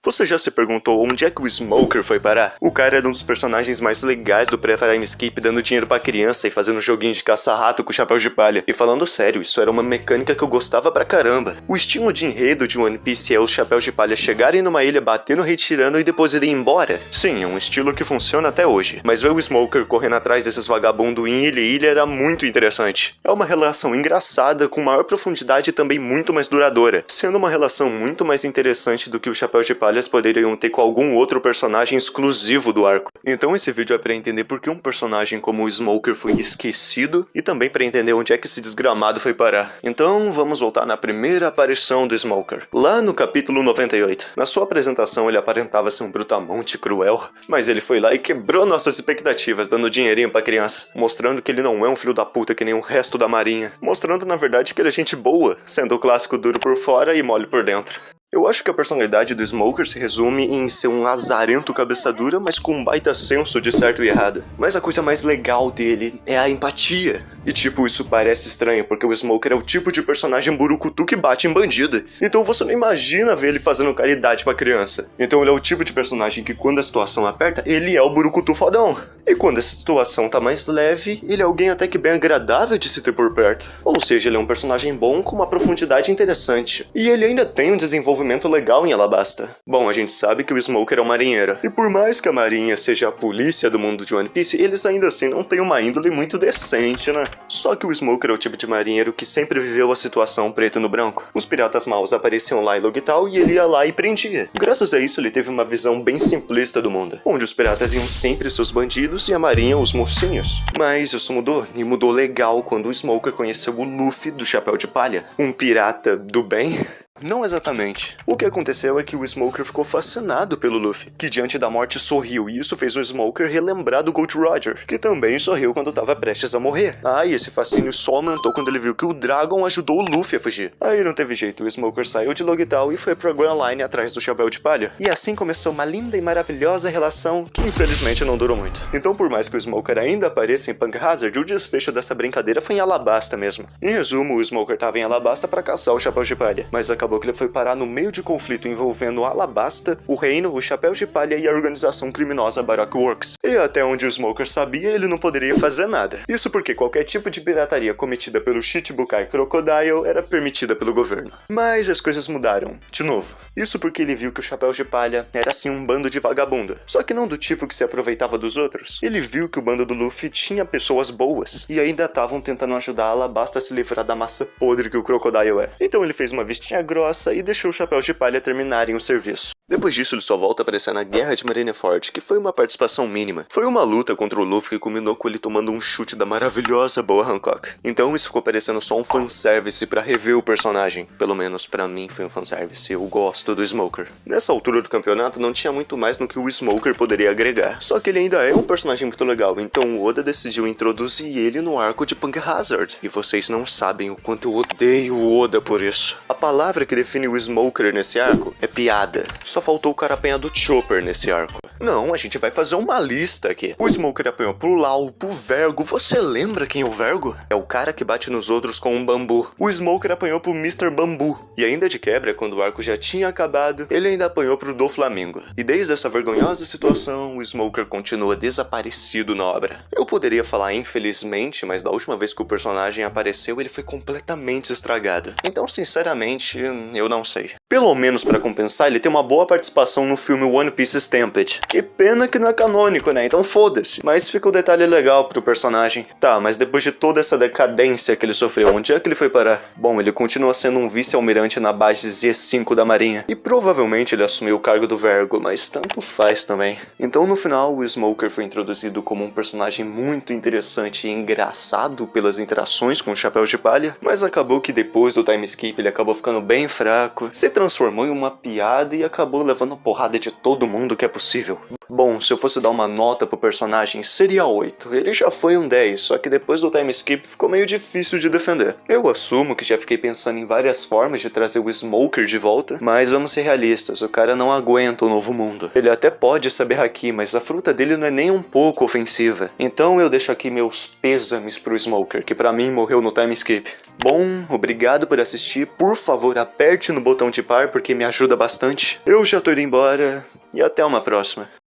Você já se perguntou onde é que o Smoker foi parar? O cara era um dos personagens mais legais do pré-time skip, dando dinheiro pra criança e fazendo joguinho de caça-rato com chapéu de palha. E falando sério, isso era uma mecânica que eu gostava pra caramba. O estilo de enredo de One Piece é os chapéus de palha chegarem numa ilha, batendo, retirando e depois irem embora. Sim, é um estilo que funciona até hoje. Mas ver o Smoker correndo atrás desses vagabundos em ilha e ilha era muito interessante. É uma relação engraçada, com maior profundidade e também muito mais duradoura, sendo uma relação muito mais interessante do que o chapéu de palha poderiam ter com algum outro personagem exclusivo do arco. Então esse vídeo é para entender por que um personagem como o Smoker foi esquecido e também para entender onde é que esse desgramado foi parar. Então vamos voltar na primeira aparição do Smoker, lá no capítulo 98. Na sua apresentação ele aparentava ser um brutamonte cruel, mas ele foi lá e quebrou nossas expectativas, dando dinheirinho pra criança, mostrando que ele não é um filho da puta que nem o resto da marinha, mostrando na verdade que ele é gente boa, sendo o clássico duro por fora e mole por dentro. Eu acho que a personalidade do Smoker se resume em ser um lazarento cabeça dura, mas com um baita senso de certo e errado. Mas a coisa mais legal dele é a empatia. E tipo, isso parece estranho, porque o Smoker é o tipo de personagem burucutu que bate em bandido. Então você não imagina ver ele fazendo caridade pra criança. Então ele é o tipo de personagem que quando a situação aperta, ele é o burucutu fodão. E quando a situação tá mais leve, ele é alguém até que bem agradável de se ter por perto. Ou seja, ele é um personagem bom com uma profundidade interessante. E ele ainda tem um desenvolvimento legal em Alabasta. Bom, a gente sabe que o Smoker é um marinheiro, e por mais que a marinha seja a polícia do mundo de One Piece, eles ainda assim não têm uma índole muito decente, né? Só que o Smoker é o tipo de marinheiro que sempre viveu a situação preto no branco. Os piratas maus apareciam lá em Logital e ele ia lá e prendia. Graças a isso ele teve uma visão bem simplista do mundo, onde os piratas iam sempre seus bandidos e a marinha os mocinhos. Mas isso mudou, e mudou legal quando o Smoker conheceu o Luffy do Chapéu de Palha, um pirata do bem. Não exatamente. O que aconteceu é que o Smoker ficou fascinado pelo Luffy, que diante da morte sorriu, e isso fez o Smoker relembrar do Gold Roger, que também sorriu quando estava prestes a morrer. E esse fascínio só aumentou quando ele viu que o Dragon ajudou o Luffy a fugir. Aí não teve jeito, o Smoker saiu de Logital e foi pra Grand Line atrás do Chapéu de Palha. E assim começou uma linda e maravilhosa relação que infelizmente não durou muito. Então por mais que o Smoker ainda apareça em Punk Hazard, o desfecho dessa brincadeira foi em Alabasta mesmo. Em resumo, o Smoker estava em Alabasta para caçar o Chapéu de Palha, mas acabou que ele foi parar no meio de conflito envolvendo Alabasta, o reino, os Chapéus de Palha e a organização criminosa Baroque Works. E até onde o Smoker sabia, ele não poderia fazer nada. Isso porque qualquer tipo de pirataria cometida pelo Shichibukai Crocodile era permitida pelo governo. Mas as coisas mudaram, de novo. Isso porque ele viu que o Chapéu de Palha era assim um bando de vagabundo, só que não do tipo que se aproveitava dos outros. Ele viu que o bando do Luffy tinha pessoas boas, e ainda estavam tentando ajudar a Alabasta a se livrar da massa podre que o Crocodile é. Então ele fez uma vistinha grossa e deixou os Chapéus de Palha terminarem o serviço. Depois disso, ele só volta a aparecer na Guerra de Marineford, que foi uma participação mínima. Foi uma luta contra o Luffy que culminou com ele tomando um chute da maravilhosa Boa Hancock. Então isso ficou parecendo só um fanservice pra rever o personagem. Pelo menos pra mim foi um fanservice, eu gosto do Smoker. Nessa altura do campeonato não tinha muito mais no que o Smoker poderia agregar. Só que ele ainda é um personagem muito legal, então o Oda decidiu introduzir ele no arco de Punk Hazard. E vocês não sabem o quanto eu odeio o Oda por isso. A palavra que define o Smoker nesse arco é piada. Só faltou o cara apanhar do Chopper nesse arco. Não, a gente vai fazer uma lista aqui. O Smoker apanhou pro Lau, pro Vergo. Você lembra quem é o Vergo? É o cara que bate nos outros com um bambu. O Smoker apanhou pro Mr. Bambu. E ainda de quebra, quando o arco já tinha acabado, ele ainda apanhou pro Doflamingo. E desde essa vergonhosa situação, o Smoker continua desaparecido na obra. Eu poderia falar infelizmente, mas da última vez que o personagem apareceu, ele foi completamente estragado. Então, sinceramente, eu não sei. Pelo menos pra compensar, ele tem uma boa participação no filme One Piece Stampede. Que pena que não é canônico, né? Então foda-se. Mas fica um detalhe legal pro personagem. Tá, mas depois de toda essa decadência que ele sofreu, onde é que ele foi parar? Bom, ele continua sendo um vice-almirante na base Z5 da Marinha. E provavelmente ele assumiu o cargo do Vergo, mas tanto faz também. Então no final, o Smoker foi introduzido como um personagem muito interessante e engraçado pelas interações com o Chapéu de Palha, mas acabou que depois do time skip ele acabou ficando bem fraco, se transformou em uma piada e acabou levando porrada de todo mundo que é possível. Bom, Então, se eu fosse dar uma nota pro personagem, seria 8. Ele já foi um 10, só que depois do time skip ficou meio difícil de defender. Eu assumo que já fiquei pensando em várias formas de trazer o Smoker de volta, mas vamos ser realistas, o cara não aguenta o novo mundo. Ele até pode saber haki, mas a fruta dele não é nem um pouco ofensiva. Então eu deixo aqui meus pêsames pro Smoker, que pra mim morreu no time skip. Bom, obrigado por assistir, por favor aperte no botão de par porque me ajuda bastante. Eu já tô indo embora e até uma próxima.